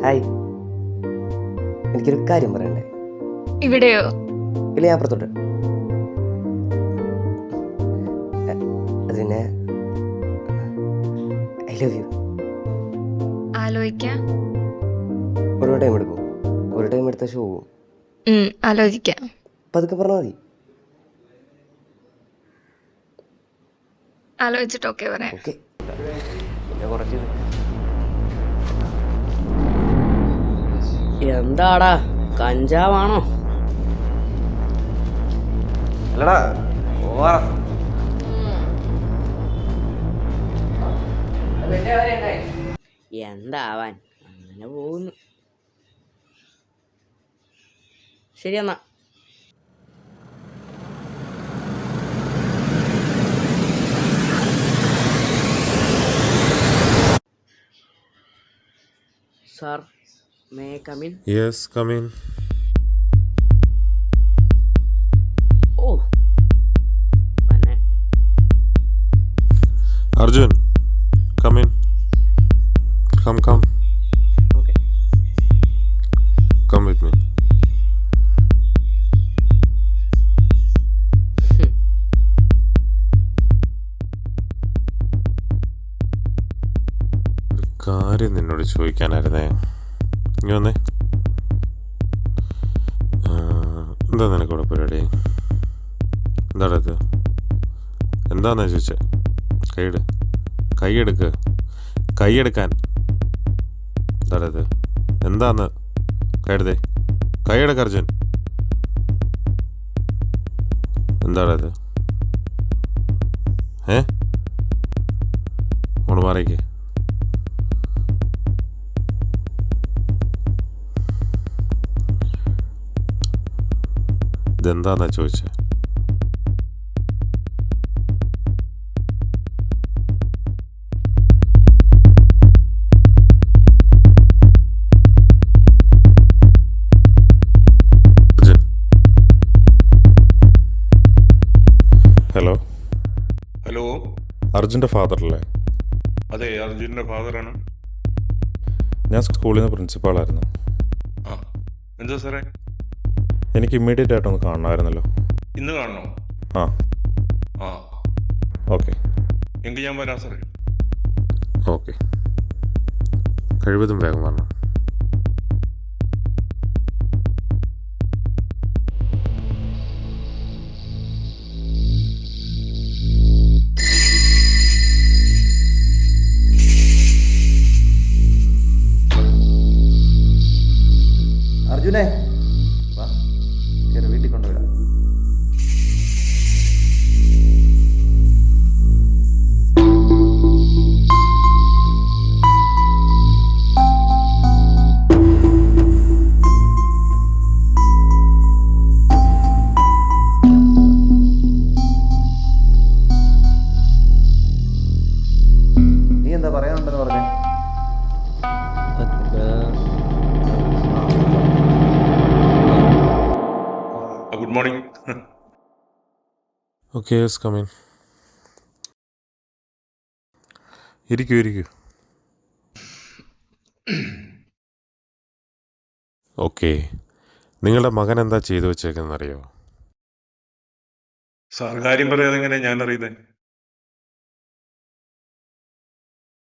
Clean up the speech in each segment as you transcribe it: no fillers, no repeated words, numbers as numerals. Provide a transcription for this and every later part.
Hi, എനിക്കൊരു കാര്യം പറയണ്ടേ? ഇവിടെയോ? ഇല്ല, ഞാൻ അപ്പുറത്തോട്ട്. അതിനെ ഐ ലവ് യു. ആലോചിക്കാം. ഒരു ടൈം എടുക്കും. ഒരു ടൈം എടുത്ത ഷോ പോവും. ആലോചിക്കാം. പതുക്കെ പറഞ്ഞാൽ മതി. ആലോചിച്ചിട്ട് ഓക്കെ പറയാം. ഓക്കെ. പിന്നെ കുറച്ച് എന്താടാ, കഞ്ചാവാണോ? അല്ലടാ, എന്താവാൻ, അങ്ങനെ പോകുന്നു. ശരി എന്നാ. Sir, may I come in? Yes, come in. Oh, pane. Arjun, come in. Come. Okay. Come with me. ഒരു കാര്യം നിന്നോട് ചോദിക്കാനായിരുന്നേ. ഇനി വന്നേ. എന്താ നിനക്കിവിടെ പരിപാടി? എന്താടാ ഇത്? എന്താന്നാ ചോദിച്ചേ? കൈയെടുക്കാൻ. എന്താടാ ഇത്? എന്താന്ന്? കൈയെടുക്ക അർജുൻ. എന്താടാ ഇത്? അങ്ങോട്ട് മാറിക്ക്. ഇതെന്താന്നാ ചോദിച്ചേ? അർജുൻ്റെ ഫാദറല്ലേ? അതെ, അർജുൻ്റെ ഫാദറാണ്. ഞാൻ സ്കൂളിൽ നിന്ന് പ്രിൻസിപ്പാളായിരുന്നു. ആ, എന്താ സാറേ? എനിക്ക് ഇമ്മീഡിയറ്റ് ആയിട്ടൊന്ന് കാണണമായിരുന്നല്ലോ. ഇന്ന് കാണണോ? ആ ആ, ഓക്കെ എങ്കിൽ ഞാൻ വരാം സാറേ. ഓക്കെ, കഴിവതും വേഗം വരണം. അർജുനെ വാ, കയറി വീട്ടിൽ കൊണ്ടുവരാം. നീ എന്താ പറയാനുണ്ടെന്ന് പറഞ്ഞേ? Good morning. Okay, yes come in. ഇരിക്കൂ ഇരിക്കൂ. ഓക്കെ, നിങ്ങളുടെ മകൻ എന്താ ചെയ്തു വെച്ചേക്കുന്നറിയോ? സാർ കാര്യം പറയാതെ എങ്ങനെ ഞാൻ അറിയുന്നത്?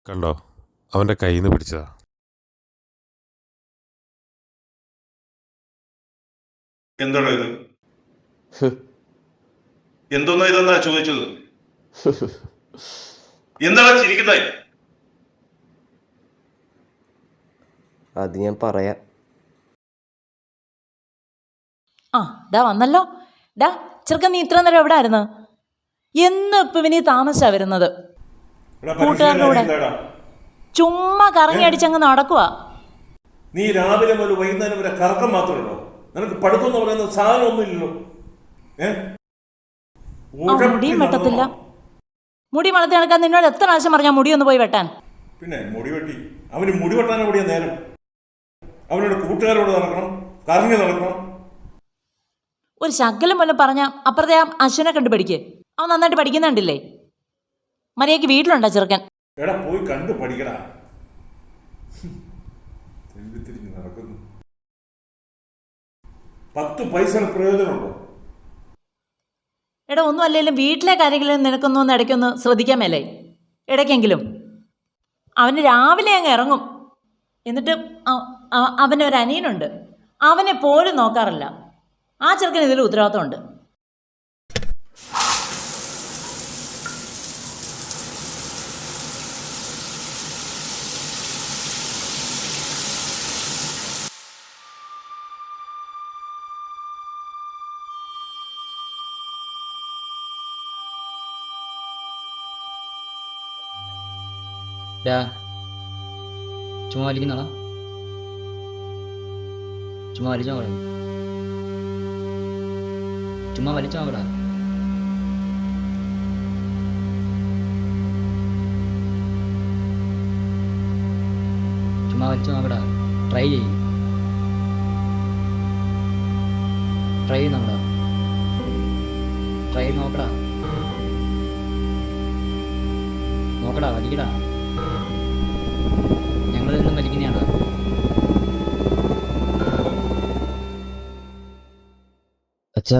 കണ്ടോ, അവൻ്റെ കയ്യിൽ നിന്ന് പിടിച്ചതാ. എന്താണ് ഇത്? എന്തോന്നാ ഇതെന്നാ ചോദിച്ചത്? എന്താണ് ചിരിക്കുന്നത്? അത് ഞാൻ പറയാം. ആ ഡാ വന്നല്ലോ. ഡാ ചെറുക്കൻ, നീ ഇത്ര നേരം എവിടെ ആയിരുന്നു? എന്നും ഇപ്പം ഇവനീ താമസിച്ചാ വരുന്നത്. കൂട്ടുകാരുടെ കൂടെ ചുമ്മാ കറങ്ങി അടിച്ചങ്ങ് നടക്കുവാ. നീ രാവിലെ മുതൽ വൈകുന്നേരം വരെ കറക്കം മാത്രമേ ഉള്ളൂ. നിനക്ക് പഠിത്തം എന്ന് പറയുന്ന സാധനമൊന്നും ഇല്ലല്ലോ. മുടിയും വെട്ടത്തില്ല. മുടി വളർത്തി നടക്കാൻ നിന്നോട് എത്ര പ്രാവശ്യം പറഞ്ഞാൽ മുടിയൊന്ന് പോയി വെട്ടാൻ? പിന്നെ മുടി വെട്ടി അവന് മുടി വെട്ടാൻ എവിടെയാ നേരം? അവനോട് കൂട്ടുകാരോട് നടക്കണം, കറങ്ങി നടക്കണം. ഒരു ശകലം പോലും പറഞ്ഞാൽ അപ്പുറത്തെ ആ അശ്വനെ കണ്ടു പഠിക്ക്. അവൻ നന്നായിട്ട് പഠിക്കുന്നുണ്ടില്ലേ? മര്യാദയ്ക്ക് വീട്ടിലുണ്ടോ ചെറുക്കൻ? എടാ പോയി കണ്ടു പഠിക്കടാ. തിരിഞ്ഞ് നടക്കുന്നു. 10 പൈസ പ്രയോജനമുണ്ടോ? എടാ ഒന്നും അല്ലെങ്കിലും വീട്ടിലെ കാര്യങ്ങളും നിനക്കൊന്നും ഇടയ്ക്കൊന്ന് ശ്രദ്ധിക്കാൻ മേലേ? ഇടയ്ക്കെങ്കിലും അവന് രാവിലെ അങ്ങ് ഇറങ്ങും. എന്നിട്ട് അവനൊരു അനിയനുണ്ട്, അവനെ പോലും നോക്കാറില്ല. ആ ചെറുക്കന് ഇതിൽ ഉത്തരവാദിത്തമുണ്ട്. ചുമ്മാ വലിക്കുന്നോളാം, ചുമ്മാ വലിച്ചോ നോക്കടാ, ചുമ്മാ വലിച്ചോ നോക്കടാ. ചുമ്മാ വലിച്ചോ നോക്കടാ. ട്രൈ ചെയ്യും, ട്രൈ നോക്കടാ, ട്രൈ നോക്കടാ, നോക്കടാ, വലിക്കടാ. ഞങ്ങളെല്ലാം വലിക്കുന്നതാണ്. അച്ഛാ,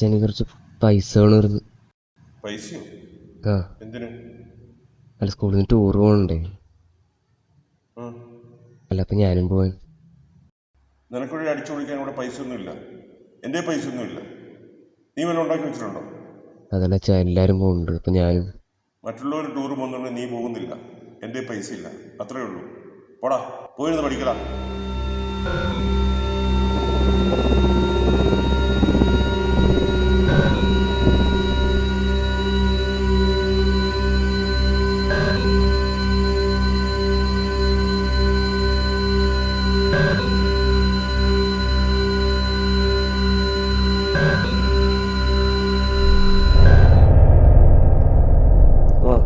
എനിക്ക് കുറച്ച് പൈസ വേണമായിരുന്നു. പൈസയോ? ആ, എന്തിനു? അല്ല സ്കൂളിൽ നിന്ന് ടൂർ പോകണ്ടേ. അല്ല അപ്പം ഞാനും പോവാൻ. നിനക്കൊരു അടിച്ചു പൊളിക്കാൻ ഇവിടെ പൈസ ഒന്നുമില്ല. എൻ്റെ പൈസ ഒന്നുമില്ല. നീ വല്ല ഉണ്ടാക്കി വെച്ചിട്ടുണ്ടോ? അതല്ല അച്ഛാ, എല്ലാവരും പോകുന്നുണ്ട്, അപ്പം ഞാനും. മറ്റുള്ളവർ ടൂർ പോകുന്നുണ്ട്, നീ പോകുന്നില്ല. എൻ്റെ പൈസ ഇല്ല, അത്രേ ഉള്ളൂ. പോടാ, പോയിരുന്ന് പഠിക്കടാ.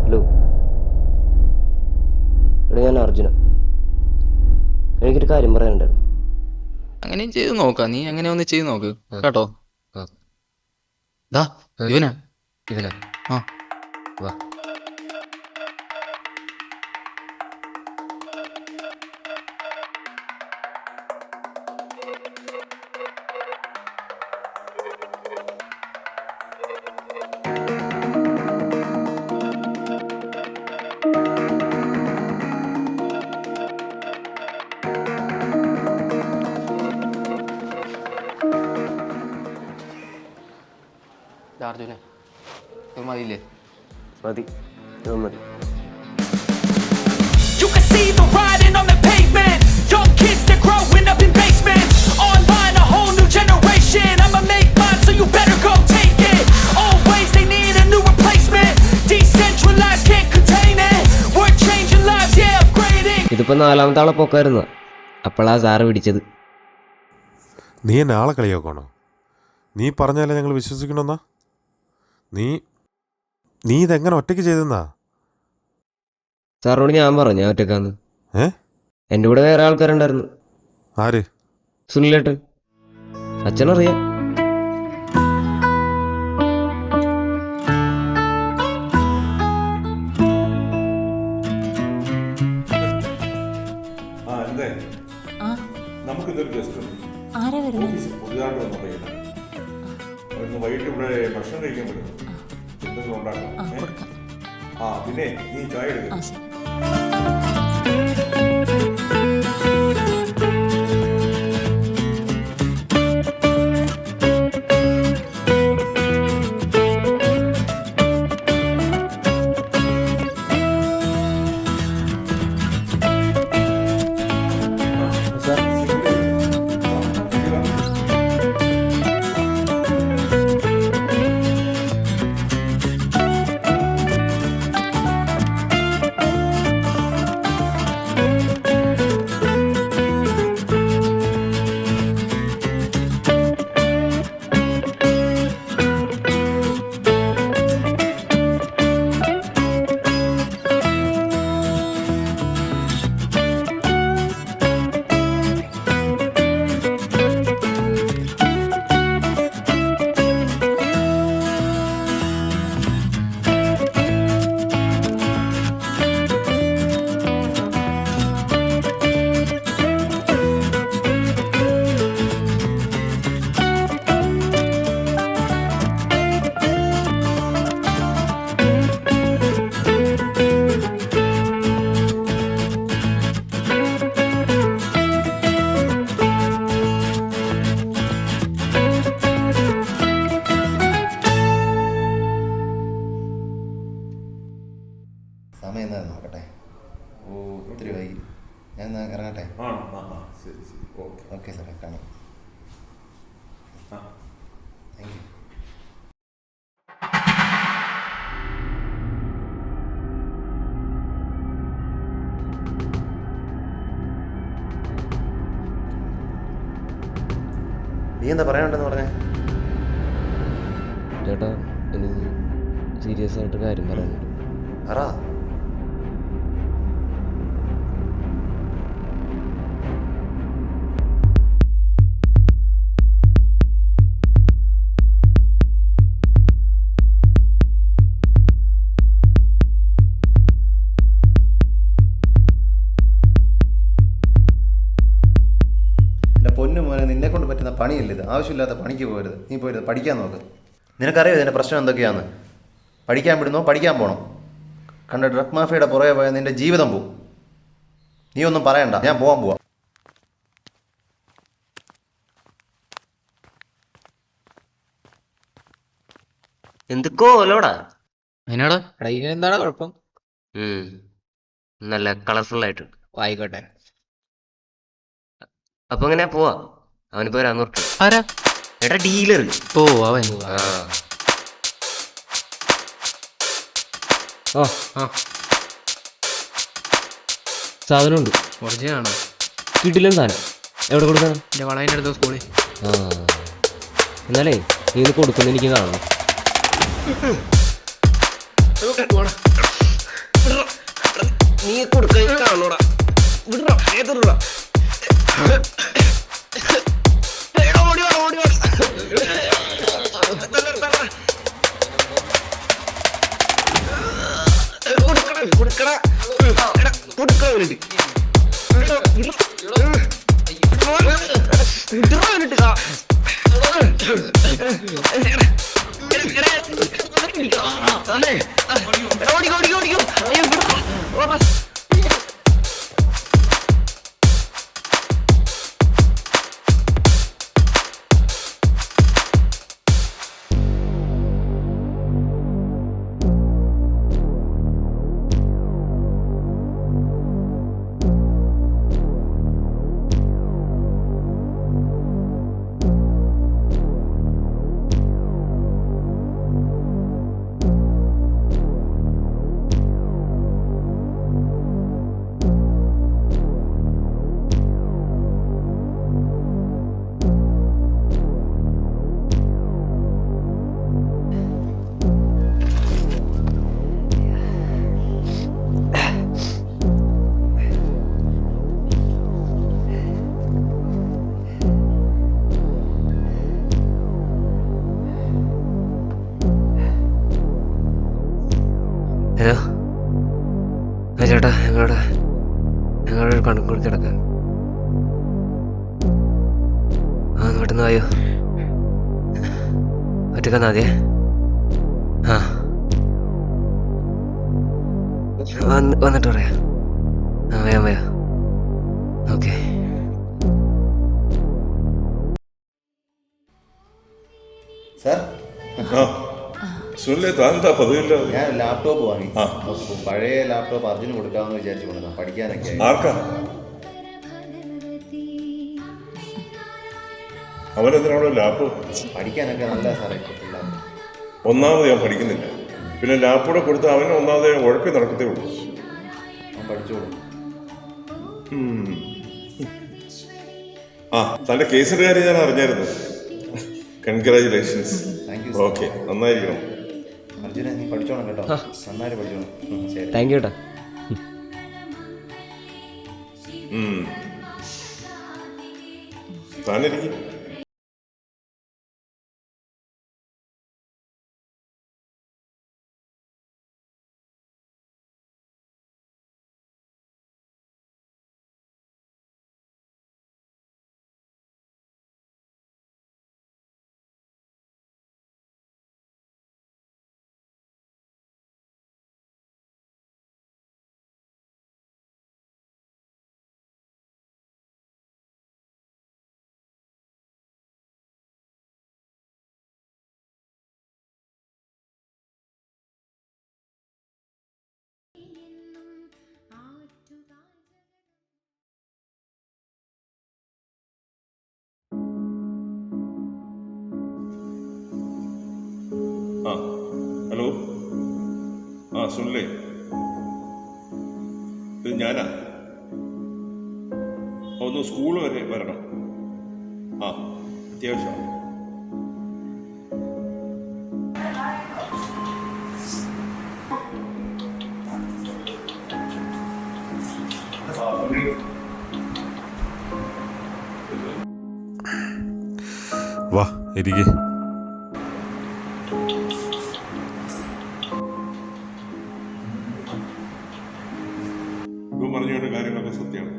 ഹലോ, ഇവിടെ ഞാൻ അർജുന. എനിക്കൊരു കാര്യം പറയാനുണ്ടായിരുന്നു. അങ്ങനെയും ചെയ്ത് നോക്കാം, നീ അങ്ങനെ ഒന്ന് ചെയ്ത് നോക്ക് കേട്ടോ. ദാ ഇവനാ ഇവനോ? ആ വാ. അർജുനെ മതിയില്ലേ? മതി, ഇത് മതി. You can see the writing on the pavement. Young kids, they're growing up in basements. Online, a whole new generation. I'ma make mine, so you better go take it. Always, they need a new replacement. Decentralized, can't contain it. We're changing lives, yeah, upgrading. ഇതിപ്പോ 4ാമത്തെ ആളെ പൊക്കായിരുന്നു, അപ്പോഴാ sir പിടിച്ചത്. നീ എന്നെ ആളെ കളിയാക്കണോ? നീ പറഞ്ഞാലേ ഞങ്ങൾ വിശ്വസിക്കണമെന്നാ? നീ ഇതെങ്ങനെ ഒറ്റയ്ക്ക് ചെയ്തെന്നാ? സാറിനോട് ഞാൻ പറഞ്ഞു ഞാൻ ഒറ്റക്കാന്ന്. എൻ്റെ കൂടെ വേറെ ആൾക്കാരുണ്ടായിരുന്നു. ആര്? സുനിലേട്ടൻ. അച്ഛനറിയാം. നമുക്കിതൊരു ഗസ്റ്റ് ഉണ്ട്. ആരാ വരുന്നത്? ഓഫീസിൽ പുതിയതായിട്ട് വന്ന പയ്യനാണ്. അവർക്ക് വൈകിട്ട് ഇവിടെ ഭക്ഷണം കഴിക്കാൻ പറ്റും. എന്തെങ്കിലും ഉണ്ടാക്കാം. പിന്നെ നീ ചായ എടുക്കും. സമയം എന്താ നോക്കട്ടെ. ഒത്തിരി വൈകി, ഞാൻ ഇറങ്ങട്ടെ. ഓക്കെ സാറേ, കാണാം. Thank you. നീ എന്താ പറയാനുണ്ടെന്ന് പറഞ്ഞേ? ചേട്ടാ, എനിക്ക് സീരിയസ് ആയിട്ട് കാര്യം പറയാനുണ്ട്. പറ. പൊന്നു മോനെ, നിന്നെ കൊണ്ട് പറ്റുന്ന പണിയല്ല ഇത്. ആവശ്യമില്ലാത്ത പണിക്ക് പോകരുത്. നീ പോരുത്, പഠിക്കാൻ നോക്ക്. നിനക്കറിയോ ഇതിൻ്റെ പ്രശ്നം എന്തൊക്കെയാന്ന്? പഠിക്കാൻ വിടുന്നോ പഠിക്കാൻ പോകണം. കണ്ട ഡ്രഗ് മാഫിയയുടെ പുറകെ പോയാൽ നിൻ്റെ ജീവിതം പോവും. നീ ഒന്നും പറയണ്ട, ഞാൻ പോകാൻ പോവാം. എന്തൊക്കോലോടാ അതിനോടോ എന്താണ് കുഴപ്പം? നല്ല കളർഫുൾ ആയിട്ട്. ആയിക്കോട്ടെ. അപ്പൊ എങ്ങനെയാ പോവാ? അവനിപ്പോ 400 രൂപ. ആരാ? ഏട്ടാ, ഡീലർ. ഓ, അവൻ. സാധനമുണ്ട്. ഒറിജിനൽ ആണോ? കിട്ടില്ല സാധനം. എവിടെ കൊടുക്കണം? എൻ്റെ വളവിൻ്റെ അടുത്ത സ്കൂളിൽ. എന്നാലേ നീ ഇത് കൊടുക്കുന്ന എനിക്ക് കാണണം. നീ കൊടുക്കാൻ കാണൂടാ. വിടറാ, ഏതൊരുടാ. ഹലോ ചേട്ടാ, ഞങ്ങളുടെ കണക്ക് കിടക്കാൻ പെട്ടെന്ന് വായോ. ഒറ്റക്കെന്നാ മതിയേ. ആ വന്നിട്ട് പറയാം. വേഗം വയോ. ഓക്കെ. സാർ, സുനിലെ താനെന്താ പതിവില്ലാതെ? ഞാൻ ലാപ്ടോപ്പ് വാങ്ങി. ആ. പഴയ ലാപ്ടോപ്പ് അർജുന് കൊടുക്കാമെന്ന് വിചാരിച്ചു കൊടുക്കാം, പഠിക്കാനൊക്കെ ആയി. ആർക്കാ? അവനെന്തിനാണോ ലാപ്ടോപ്പ്? പഠിക്കാനൊക്കെ നല്ല സാറേ ഇപ്പോൾ പിള്ളേർ. ഒന്നാമത് ഞാൻ പഠിക്കുന്നില്ല, പിന്നെ ലാപ്ടോപ്പ് കൊടുത്ത് അവന് ഒന്നാമത് ഉഴപ്പി നടക്കത്തേ ഉള്ളൂ. അവൻ പഠിച്ചോളൂ. ആ, തൻ്റെ കേസിൻ്റെ കാര്യം ഞാൻ അറിഞ്ഞായിരുന്നു. കൺഗ്രാജുലേഷൻസ്. Thank you. ഓക്കെ, നന്നായിരിക്കണം. അർജുന, നീ പഠിച്ചോണം കേട്ടോ, നന്നായിട്ട് പഠിച്ചോണം. ശരി. താങ്ക് യു കേട്ടോ. താനിരിക്കും. ആ, ഹലോ. ആ, സുനിലേ, ഇത് ഞാനാ. ഒന്ന് സ്കൂൾ വരെ വരണം. ആ, അത്യാവശ്യമാണ്. വാ, ഇരിക്കേ. ഇവൻ പറഞ്ഞ കാര്യങ്ങളൊക്കെ സത്യമാണ്.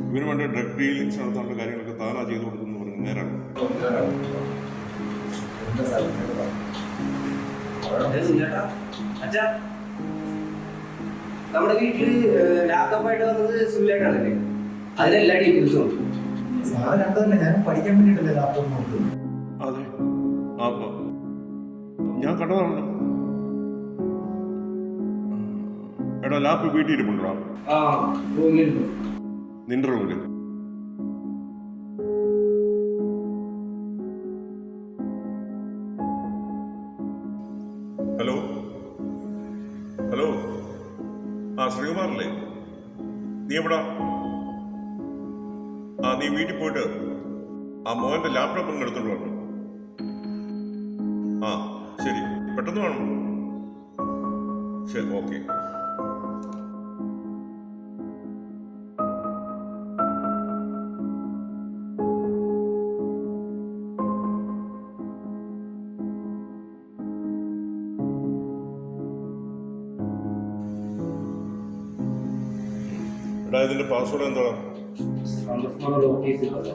ഇവന് വേണ്ട ഡ്രഗ് ഡീലിങ്സ് നടത്താനുള്ള കാര്യങ്ങളൊക്കെ താനാ ചെയ്തു കൊടുക്കുന്നു പറഞ്ഞ് നേരാണ്. നമ്മുടെ വീട്ടില് ലാപ്ടോപ്പായിട്ട് വന്നത് സുല്ലേട്ടാണല്ലേ? അതിനെല്ലാ ഡീറ്റെയിൽസും ഉണ്ട്. പഠിക്കാൻ വേണ്ടിട്ടല്ലേ ലാപ്ടോപ്പ് നോക്കുന്നത്? അതെ, ആ, ഞാൻ കണ്ടതാണല്ലോ. എടാ, ലാപ്പ് വീട്ടിൽ ഇരിപ്പുണ്ടോ? നിന്റെ റൂമില്? ഹലോ ഹലോ, ആ ശ്രീകുമാറല്ലേ? നീ എവിടാ? ആ, നീ വീട്ടിൽ പോയിട്ട് ആ മോൻ്റെ ലാപ്ടോപ്പ് ഒന്ന് എടുത്തോണ്ട് വരണം. ആ, ശരി, പെട്ടെന്ന് വേണം. ശരി, ഓക്കെ. എടാ ഇതിന്റെ പാസ്വേഡ് എന്താണ്?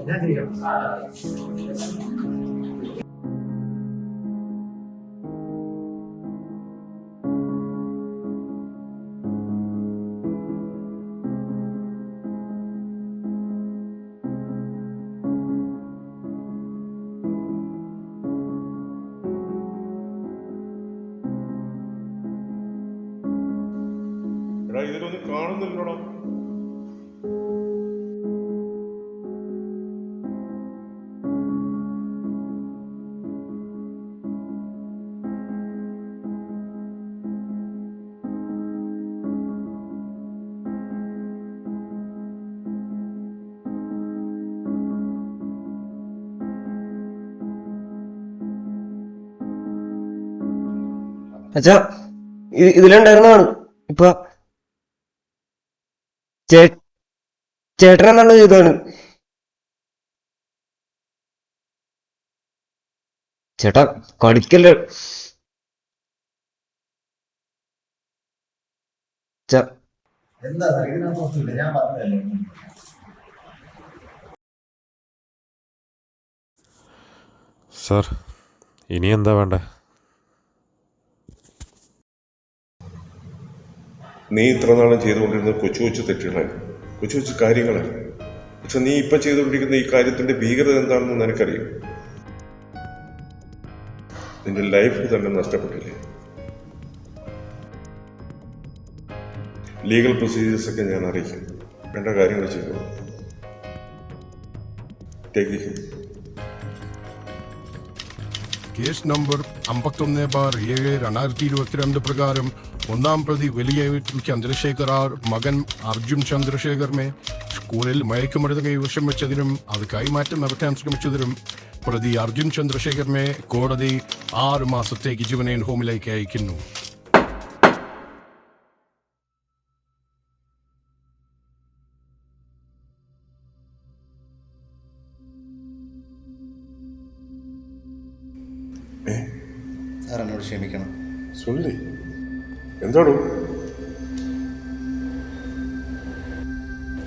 ഞാൻ ചെയ്യാം. എടാ ഇതിലൊന്നും കാണുന്നില്ലടാ. അച്ഛാ ഇതിലുണ്ടായിരുന്നതാണ്. ഇപ്പൊ ചേട്ടൻ എന്താണ് ചെയ്തതാണ്? ചേട്ടാ കളിക്കല്ലേ. എന്താ സാർ ഇതിനകത്ത് ഒന്നുമില്ല, ഞാൻ പറഞ്ഞതല്ലേ. സാർ ഇനി എന്താ വേണ്ടേ? നീ ഇത്ര നാളും ചെയ്തുകൊണ്ടിരുന്നത് കൊച്ചു കൊച്ചു തെറ്റുകളായിരുന്നു, കൊച്ചു കൊച്ചു കാര്യങ്ങളായിരുന്നു. പക്ഷെ നീ ഇപ്പം ചെയ്തുകൊണ്ടിരിക്കുന്ന ഈ കാര്യത്തിന്റെ ഭീകരത എന്താണെന്ന് നിനക്കറിയാം. നിന്റെ ലൈഫ് തന്നെ നഷ്ടപ്പെട്ടില്ലേ? ലീഗൽ പ്രൊസീജിയേഴ്സ് ഒക്കെ ഞാൻ അറിയിക്കും. വേണ്ട കാര്യങ്ങൾ ചെയ്തു. Take him. കേസ് നമ്പർ 51/7/2022 പ്രകാരം ഒന്നാം പ്രതി വലിയ വീട്ടിൽ ചന്ദ്രശേഖർ ആർ മകൻ അർജുൻ ചന്ദ്രശേഖറിനെ സ്കൂളിൽ മയക്കുമരുന്ന് കൈവശം വെച്ചതിനും അത് കൈമാറ്റം നടത്താൻ ശ്രമിച്ചതിനും പ്രതി അർജുൻ ചന്ദ്രശേഖറിനെ കോടതി 6 മാസത്തേക്ക് ജുവനൈൽ ഹോമിലേക്ക് അയക്കുന്നു. സാർ എന്നോട് ക്ഷമിക്കണം. സുനിലേ, എന്താണോ?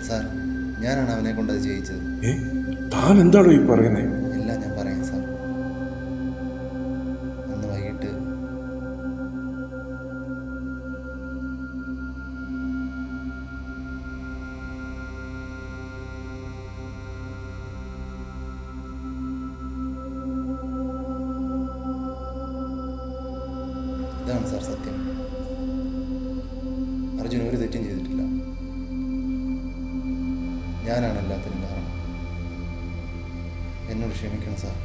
സാർ ഞാനാണ് അവനെ കൊണ്ട് അത് ചെയ്യിച്ചത്. താൻ എന്താണോ ഈ പറയുന്നത്? എല്ലാം ഞാൻ പറയാം സാർ. അന്ന് വൈകിട്ട് ഇതാണ് സാർ സത്യം. അർജുൻ ഒരു തെറ്റും ചെയ്തിട്ടില്ല. ഞാനാണ് എല്ലാത്തിനും കാരണം. എന്നോട് ക്ഷമിക്കണം സാർ.